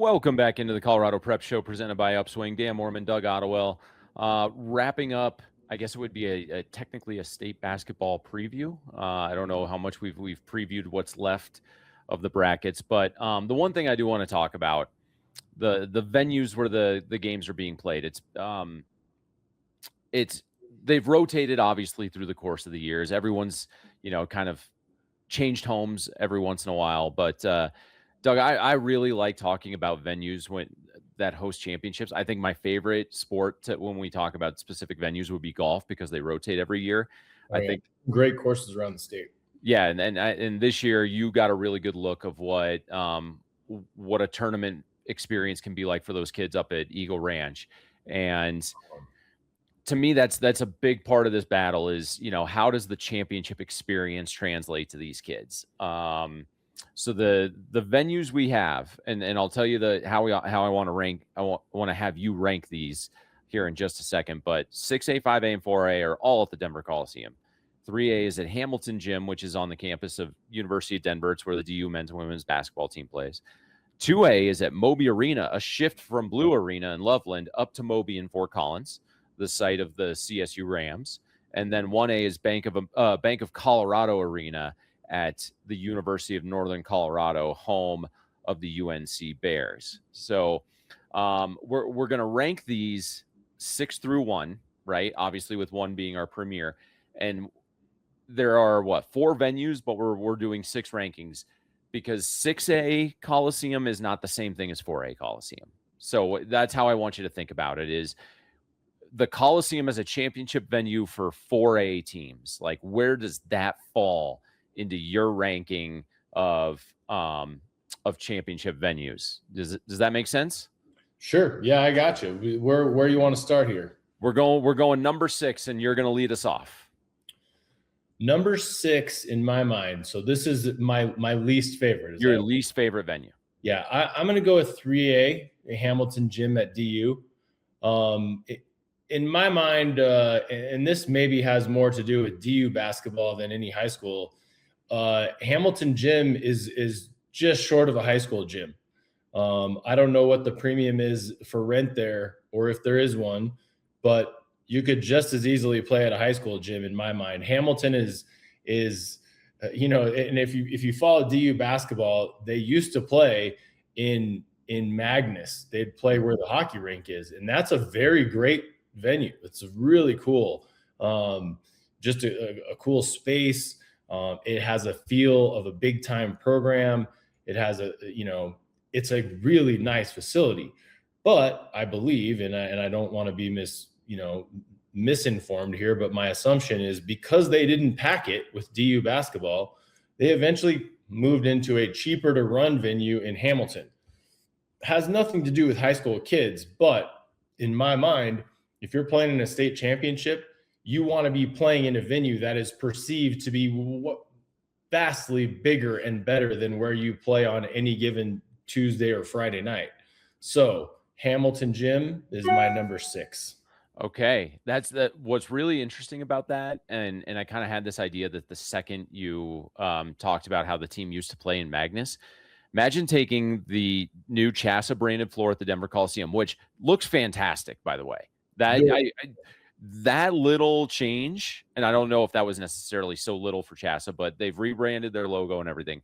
Welcome back into the Colorado Prep Show presented by Upswing. Dan Mohrmann, Doug Ottewill. Wrapping up, I guess it would be technically a state basketball preview. I don't know how much we've previewed what's left of the brackets, but the one thing I do want to talk about, the venues where the games are being played. They've rotated obviously through the course of the years. Everyone's kind of changed homes every once in a while, but Doug, I really like talking about venues that host championships. I think my favorite sport when we talk about specific venues would be golf because they rotate every year. I think great courses around the state. Yeah, and this year you got a really good look of what a tournament experience can be like for those kids up at Eagle Ranch. And to me, that's a big part of this battle is, how does the championship experience translate to these kids? So the venues we have, and I'll tell you how I want to rank. I want to have you rank these here in just a second. But 6A, 5A, and 4A are all at the Denver Coliseum. 3A is at Hamilton Gym, which is on the campus of University of Denver. It's where the DU men's and women's basketball team plays. 2A is at Moby Arena, a shift from Blue Arena in Loveland up to Moby in Fort Collins, the site of the CSU Rams. And then 1A is Bank of Colorado Arena at the University of Northern Colorado, home of the UNC Bears. So we're going to rank these 6 through 1, right? Obviously, with 1 being our premier. And there are 4 venues, but we're doing 6 rankings because 6A Coliseum is not the same thing as 4A Coliseum. So that's how I want you to think about it is the Coliseum as a championship venue for 4A teams. Like, where does that fall into your ranking of championship venues? Does that make sense? Sure. Yeah, I got you. Where you want to start here? We're going number 6, and you're going to lead us off. Number 6 in my mind. So this is my least favorite. Your least favorite venue? Yeah, I'm going to go with 3A, Hamilton Gym at DU. In my mind, and this maybe has more to do with DU basketball than any high school. Hamilton Gym is just short of a high school gym. I don't know what the premium is for rent there or if there is one, but you could just as easily play at a high school gym in my mind. Hamilton is and if you follow DU basketball, they used to play in Magnus. They'd play where the hockey rink is, and that's a very great venue. It's really cool. Just a cool space. It has a feel of a big time program. It has it's a really nice facility, but I believe, and I don't want to be misinformed here, but my assumption is because they didn't pack it with DU basketball, they eventually moved into a cheaper to run venue in Hamilton. Has nothing to do with high school kids, but in my mind, if you're playing in a state championship, you want to be playing in a venue that is perceived to be vastly bigger and better than where you play on any given Tuesday or Friday night. So Hamilton Gym is my number 6. Okay. What's really interesting about that. And I kind of had this idea that the second you talked about how the team used to play in Magnus, imagine taking the new CHSAA branded floor at the Denver Coliseum, which looks fantastic, by the way. That little change, and I don't know if that was necessarily so little for CHSAA, but they've rebranded their logo and everything.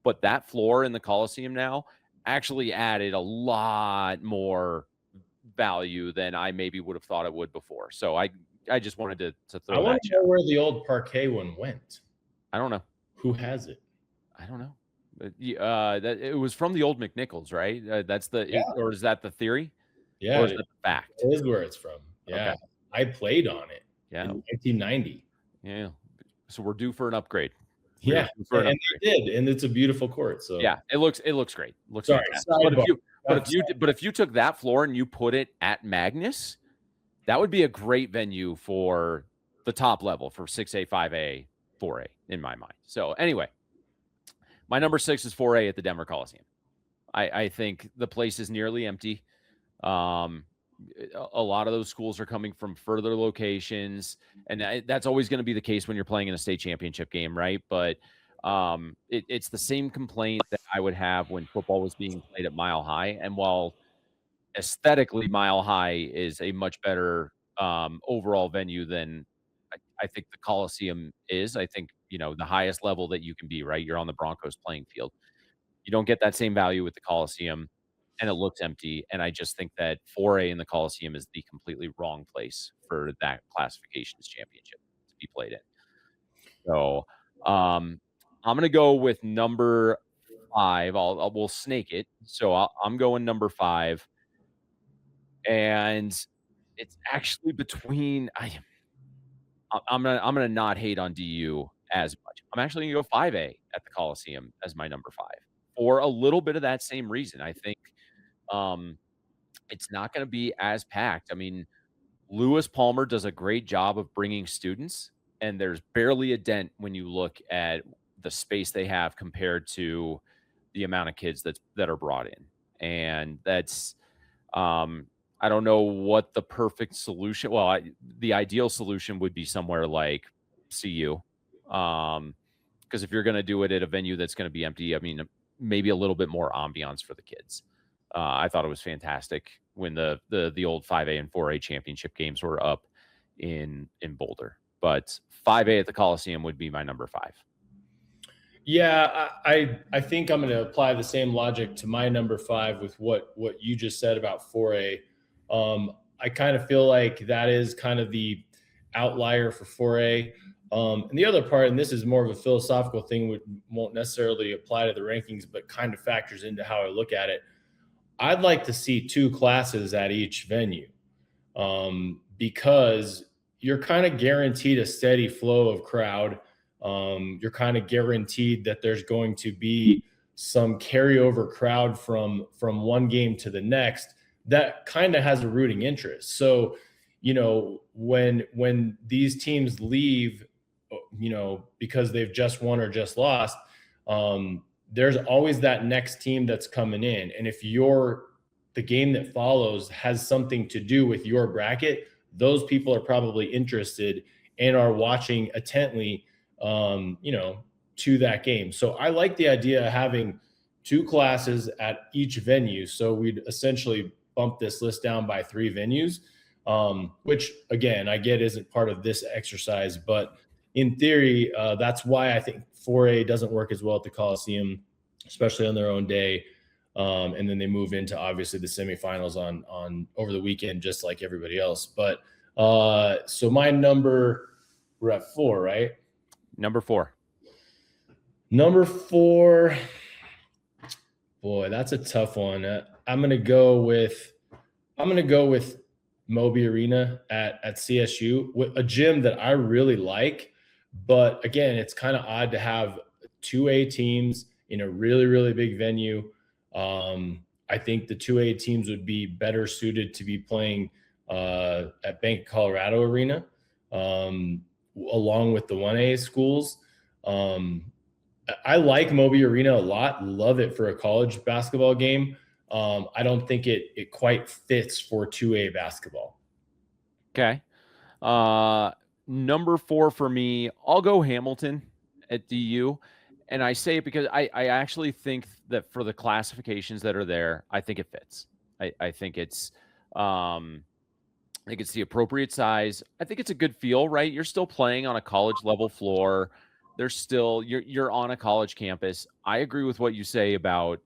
But that floor in the Coliseum now actually added a lot more value than I maybe would have thought it would before. So I just wanted to throw that. I want to know where the old parquet one went. I don't know. Who has it? I don't know. That it was from the old McNichols, right? Or is that the theory? Yeah, or is that the fact? It is where it's from. Yeah, okay. I played on it. Yeah, in 1990. Yeah, so we're due for an upgrade. They did, and it's a beautiful court. So yeah, it looks great. Looks sorry, but if you took that floor and you put it at Magnus, that would be a great venue for the top level for 6A, 5A, 4A in my mind. So anyway, my number 6 is 4A at the Denver Coliseum. I think the place is nearly empty. A lot of those schools are coming from further locations, and that's always going to be the case when you're playing in a state championship game, right? But It's the same complaint that I would have when football was being played at Mile High. And while aesthetically Mile High is a much better overall venue than I think the Coliseum is. I think, the highest level that you can be, right? You're on the Broncos playing field. You don't get that same value with the Coliseum, and it looks empty. And I just think that 4A in the Coliseum is the completely wrong place for that classifications championship to be played in. So, I'm gonna go with number 5. We'll snake it. So I'm going number 5, and it's actually between I'm gonna not hate on DU as much. I'm actually gonna go 5A at the Coliseum as my number 5 for a little bit of that same reason. I think, um, it's not gonna be as packed. I mean, Lewis Palmer does a great job of bringing students, and there's barely a dent when you look at the space they have compared to the amount of kids that are brought in. And that's, I don't know what the perfect solution. Well, the ideal solution would be somewhere like CU, because if you're going to do it at a venue that's going to be empty, I mean, maybe a little bit more ambiance for the kids. I thought it was fantastic when the old 5A and 4A championship games were up in Boulder. But 5A at the Coliseum would be my number 5. Yeah, I think I'm going to apply the same logic to my number 5 with what you just said about 4A. I kind of feel like that is kind of the outlier for 4A. And the other part, and this is more of a philosophical thing, won't necessarily apply to the rankings, but kind of factors into how I look at it. I'd like to see 2 classes at each venue, because you're kind of guaranteed a steady flow of crowd. You're kind of guaranteed that there's going to be some carryover crowd from one game to the next that kind of has a rooting interest. So, when these teams leave, because they've just won or just lost, there's always that next team that's coming in. And if the game that follows has something to do with your bracket, those people are probably interested and are watching intently, to that game. So I like the idea of having 2 classes at each venue. So we'd essentially bump this list down by 3 venues, which again, I get isn't part of this exercise, but in theory, that's why I think 4A doesn't work as well at the Coliseum, especially on their own day. And then they move into obviously the semifinals on over the weekend, just like everybody else. But so we're at 4, right? Number 4. Number 4. Boy, that's a tough one. I'm gonna go with Moby Arena at CSU, with a gym that I really like. But again, it's kind of odd to have 2A teams in a really, really big venue. I think the 2A teams would be better suited to be playing at Bank of Colorado Arena, along with the 1A schools. I like Moby Arena a lot. Love it for a college basketball game. I don't think it quite fits for 2A basketball. Okay. Number 4 for me, I'll go Hamilton at DU. And I say it because I actually think that for the classifications that are there, I think it fits. I think it's the appropriate size. I think it's a good feel, right? You're still playing on a college level floor. There's still you're on a college campus. I agree with what you say about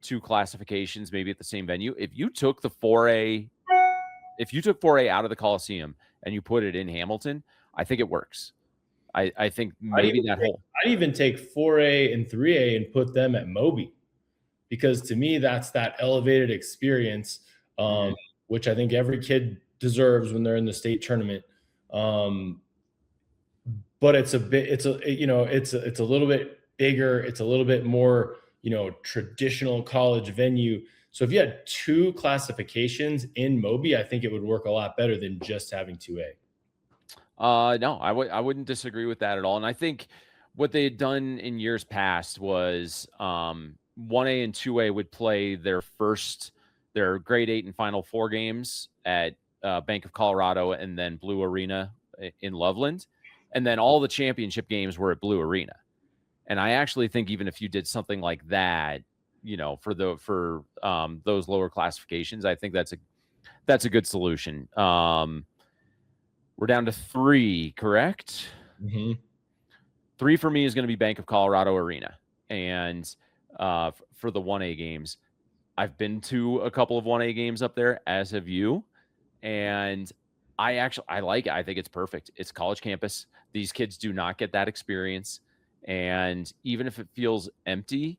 2 classifications maybe at the same venue. If you took 4A out of the Coliseum and you put it in Hamilton, I think it works. I think maybe I'd even take 4A and 3A and put them at Moby, because to me that's that elevated experience, which I think every kid deserves when they're in the state tournament. But it's a little bit bigger. It's a little bit more, traditional college venue. So if you had 2 classifications in Moby, I think it would work a lot better than just having 2A. No, I wouldn't disagree with that at all. And I think what they had done in years past was 1A and 2A would play their grade 8 and Final 4 games at Bank of Colorado and then Blue Arena in Loveland. And then all the championship games were at Blue Arena. And I actually think even if you did something like that, for those lower classifications, I think that's a good solution. We're down to 3, correct? Mm-hmm. 3 for me is going to be Bank of Colorado Arena. And for the 1A games, I've been to a couple of 1A games up there, as have you. And I like it. I think it's perfect. It's college campus. These kids do not get that experience. And even if it feels empty,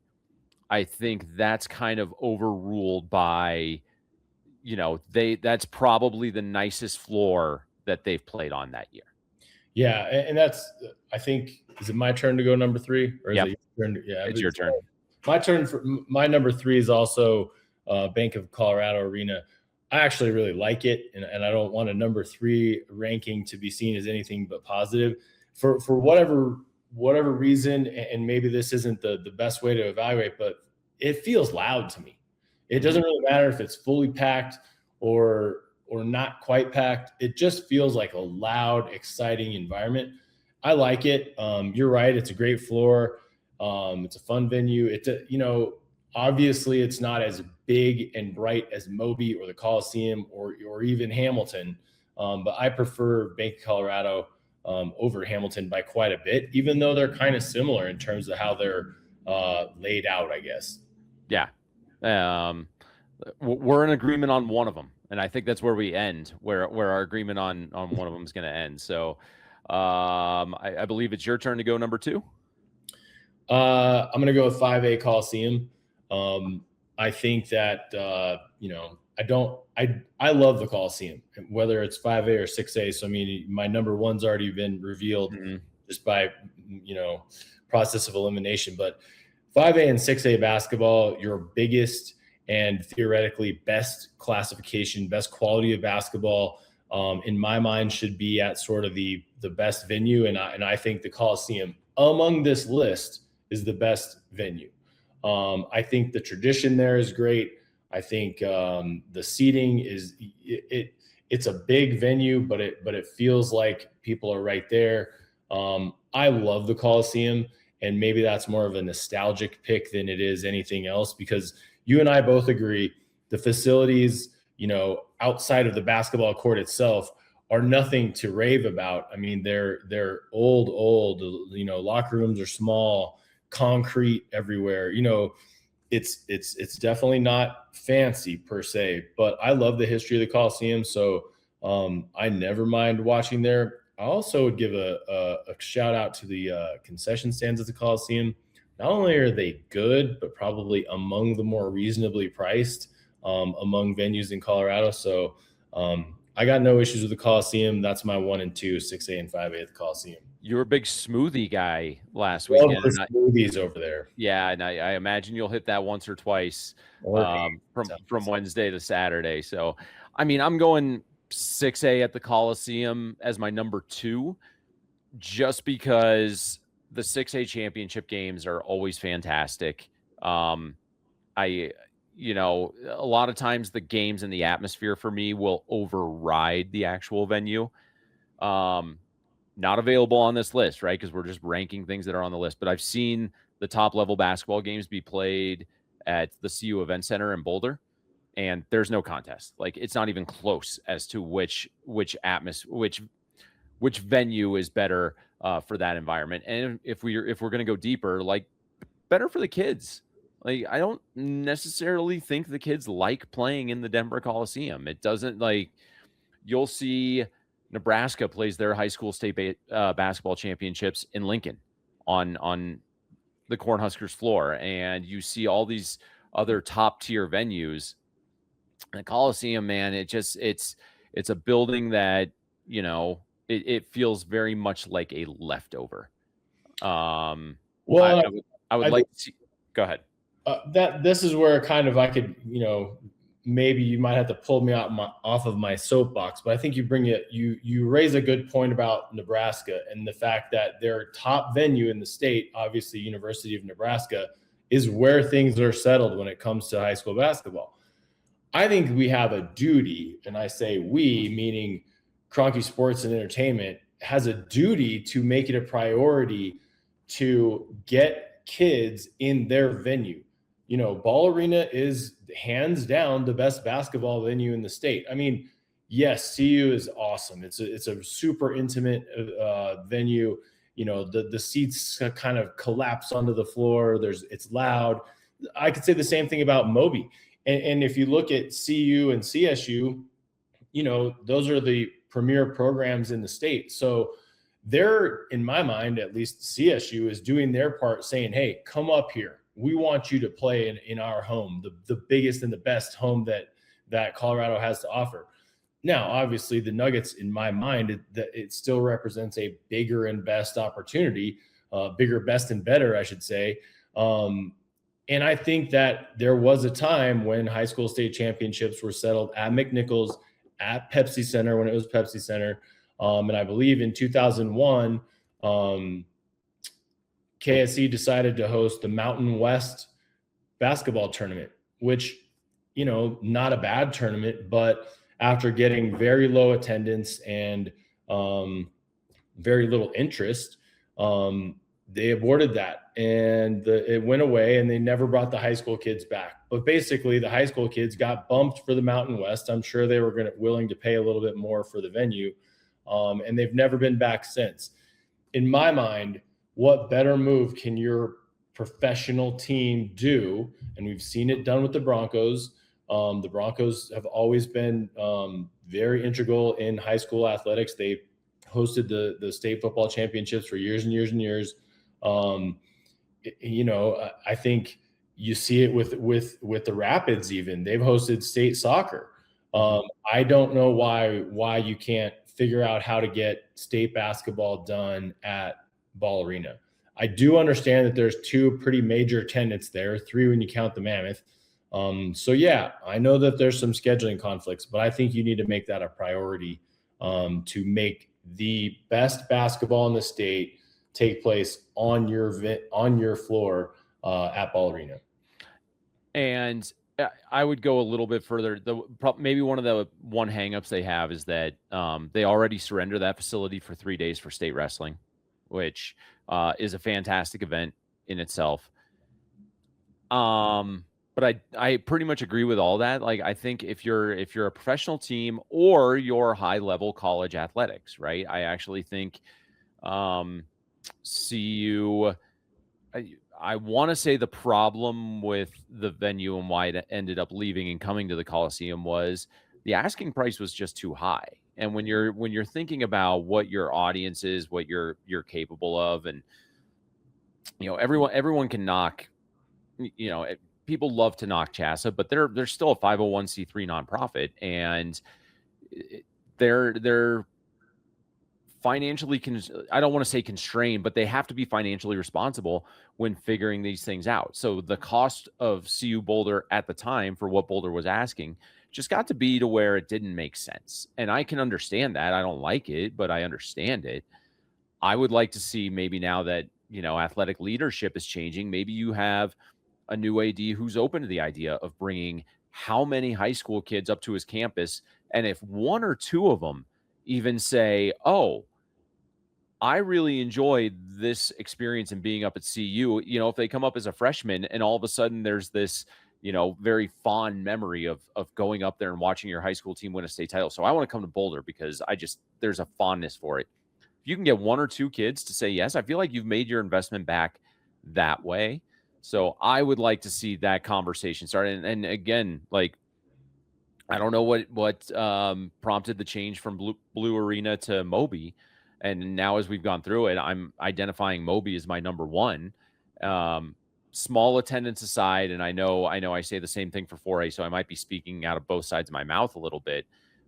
I think that's kind of overruled by, that's probably the nicest floor that they've played on that year. Yeah, and that's, I think, is it my turn to go number 3, or is Yep. it your turn? Yeah, It's your turn. My turn for my number 3 is also Bank of Colorado Arena. I actually really like it, and I don't want a number 3 ranking to be seen as anything but positive. For whatever reason, and maybe this isn't the best way to evaluate, but it feels loud to me. It doesn't really matter if it's fully packed or not quite packed. It just feels like a loud, exciting environment. I like it. You're right. It's a great floor. It's a fun venue. Obviously it's not as big and bright as Moby or the Coliseum or even Hamilton. But I prefer Bank of Colorado over Hamilton by quite a bit, even though they're kind of similar in terms of how they're laid out, I guess. Yeah. We're in agreement on one of them. And I think that's where we end, where our agreement on one of them is going to end. So I believe it's your turn to go number 2. I'm going to go with 5A Coliseum. I think that, I love the Coliseum, whether it's 5A or 6A. So, I mean, my number 1's already been revealed just by, process of elimination. But 5A and 6A basketball, your biggest and theoretically best classification, best quality of basketball, in my mind, should be at sort of the best venue. And I think the Coliseum among this list is the best venue. I think the tradition there is great. I think the seating is it's a big venue, but it feels like people are right there. I love the Coliseum, and maybe that's more of a nostalgic pick than it is anything else, because you and I both agree the facilities, outside of the basketball court itself are nothing to rave about. I mean, they're old, locker rooms are small, concrete everywhere. It's definitely not fancy per se, but I love the history of the Coliseum. So I never mind watching there. I also would give a shout out to the concession stands at the Coliseum. Not only are they good, but probably among the more reasonably priced among venues in Colorado. So I got no issues with the Coliseum. That's my 1 and 2, 6A and 5A at the Coliseum. You were a big smoothie guy last Love weekend. the smoothies over there. Yeah, and I imagine you'll hit that once or twice from Wednesday to Saturday. So, I mean, I'm going 6A at the Coliseum as my number 2, just because the 6A championship games are always fantastic. A lot of times the games and the atmosphere for me will override the actual venue. Not available on this list, right? Because we're just ranking things that are on the list. But I've seen the top level basketball games be played at the CU Event Center in Boulder, and there's no contest. Like, it's not even close as to which venue is better for that environment. And if we're going to go deeper, like, better for the kids. Like, I don't necessarily think the kids like playing in the Denver Coliseum. It doesn't, like, you'll see Nebraska plays their high school state basketball championships in Lincoln on the Cornhuskers floor, and you see all these other top tier venues. The Coliseum, man, it's a building that, it feels very much like a leftover. Well, I would like to see. Go ahead. This is where kind of I could, maybe you might have to pull me off of my soapbox, but I think you raise a good point about Nebraska and the fact that their top venue in the state, obviously University of Nebraska, is where things are settled when it comes to high school basketball. I think we have a duty, and I say we, meaning Kroenke Sports and Entertainment, has a duty to make it a priority to get kids in their venue. You know, Ball Arena is hands down the best basketball venue in the state. I mean, yes, CU is awesome. It's a super intimate venue. You know, the seats kind of collapse onto the floor. It's loud. I could say the same thing about Moby. And if you look at CU and CSU, you know, those are the premier programs in the state. So they're, in my mind, at least CSU is doing their part, saying, hey, come up here. We want you to play in our home, the biggest and the best home that Colorado has to offer. Now, obviously, the Nuggets, in my mind, it still represents a bigger and best opportunity, bigger, best, and better, I should say. And I think that there was a time when high school state championships were settled at McNichols, at Pepsi Center, when it was Pepsi Center. And I believe in 2001, KSE decided to host the Mountain West basketball tournament, which, you know, not a bad tournament, but after getting very low attendance and very little interest, they aborted that, and it went away, and they never brought the high school kids back. But basically, the high school kids got bumped for the Mountain West. I'm sure they were willing to pay a little bit more for the venue, and they've never been back since. In my mind, what better move can your professional team do? And we've seen it done with the Broncos. The Broncos have always been very integral in high school athletics. They hosted the state football championships for years and years and years. You know, I think you see it with the Rapids. Even they've hosted state soccer. I don't know why you can't figure out how to get state basketball done at Ball Arena. I do understand that there's 2 pretty major attendants there, 3 when you count the Mammoth. So yeah, I know that there's some scheduling conflicts, but I think you need to make that a priority to make the best basketball in the state take place on your floor at Ball Arena. And I would go a little bit further. Maybe one of the hangups they have is that they already surrender that facility for 3 days for state wrestling, which is a fantastic event in itself. But I pretty much agree with all that. Like, I think if you're a professional team or your high level college athletics, right? I actually think CU. I want to say the problem with the venue and why it ended up leaving and coming to the Coliseum was the asking price was just too high. And when you're thinking about what your audience is, what you're capable of, and you know, everyone can knock, you know, people love to knock CHSAA, but they're still a 501c3 nonprofit, and they're financially I don't want to say constrained, but they have to be financially responsible when figuring these things out. So the cost of CU Boulder at the time for what Boulder was asking just got to be to where it didn't make sense. And I can understand that. I don't like it, but I understand it. I would like to see, maybe now that, you know, athletic leadership is changing, maybe you have a new AD who's open to the idea of bringing how many high school kids up to his campus. And if 1 or 2 of them even say, oh, I really enjoyed this experience in being up at CU, you know, if they come up as a freshman and all of a sudden there's this, you know, very fond memory of going up there and watching your high school team win a state title. So I want to come to Boulder because there's a fondness for it. If you can get 1 or 2 kids to say yes, I feel like you've made your investment back that way. So I would like to see that conversation start. And again, like, I don't know what prompted the change from Blue Arena to Moby. And now as we've gone through it, I'm identifying Moby as my number 1. Small attendance aside, and I know I say the same thing for 4A, so I might be speaking out of both sides of my mouth a little bit.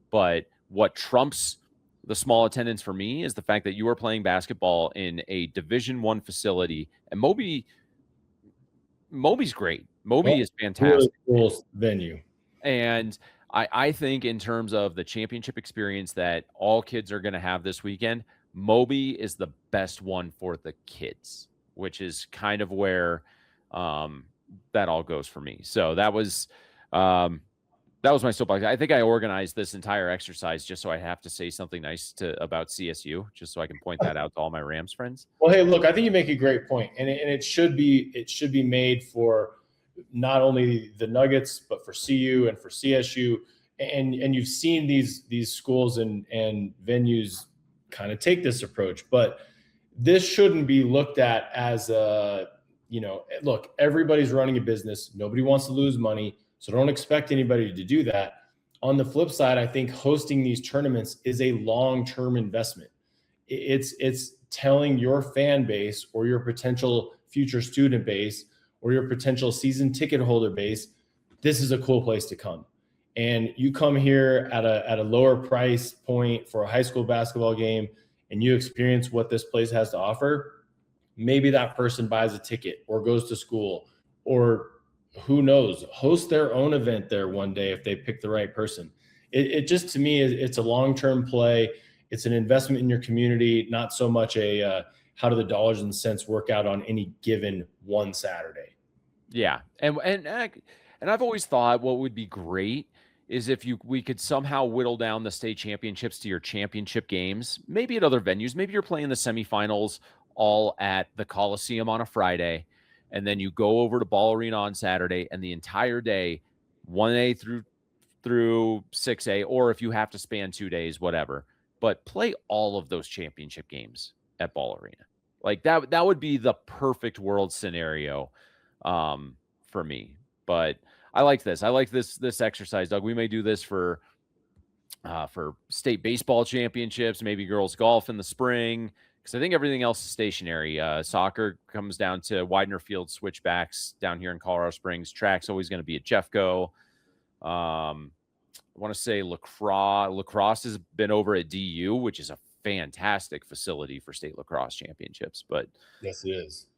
But what trumps the small attendance for me is the fact that you are playing basketball in a Division I facility, and Moby's great. Moby is fantastic. Really cool venue. And I think in terms of the championship experience that all kids are going to have this weekend, Moby is the best one for the kids, which is kind of where that all goes for me. So that was That was my soapbox. I think I organized this entire exercise just so I have to say something nice about CSU, just so I can point that out to all my Rams friends. Well, hey, look, I think you make a great point, and it should be made for not only the Nuggets but for CU and for CSU, and you've seen these schools and venues kind of take this approach, but this shouldn't be looked at as look, everybody's running a business, nobody wants to lose money, so don't expect anybody to do that. On the flip side, I think hosting these tournaments is a long-term investment. It's telling your fan base or your potential future student base or your potential season ticket holder base, this is a cool place to come. And you come here at a lower price point for a high school basketball game and you experience what this place has to offer, maybe that person buys a ticket or goes to school, or who knows, host their own event there one day if they pick the right person. It just, to me, it's a long-term play. It's an investment in your community, not so much a how do the dollars and cents work out on any given one Saturday. Yeah, and I've always thought what would be great is if we could somehow whittle down the state championships to your championship games, maybe at other venues. Maybe you're playing the semifinals all at the Coliseum on a Friday, and then you go over to Ball Arena on Saturday, and the entire day, 1A through 6A, or if you have to span 2 days, whatever. But play all of those championship games at Ball Arena. Like that would be the perfect world scenario for me. But I like this. I like this exercise, Doug. We may do this for state baseball championships, maybe girls golf in the spring, because I think everything else is stationary. Soccer comes down to Widener Field switchbacks down here in Colorado Springs. Track's always going to be at Jeffco. I want to say lacrosse has been over at DU, which is a fantastic facility for state lacrosse championships. But yes, it is.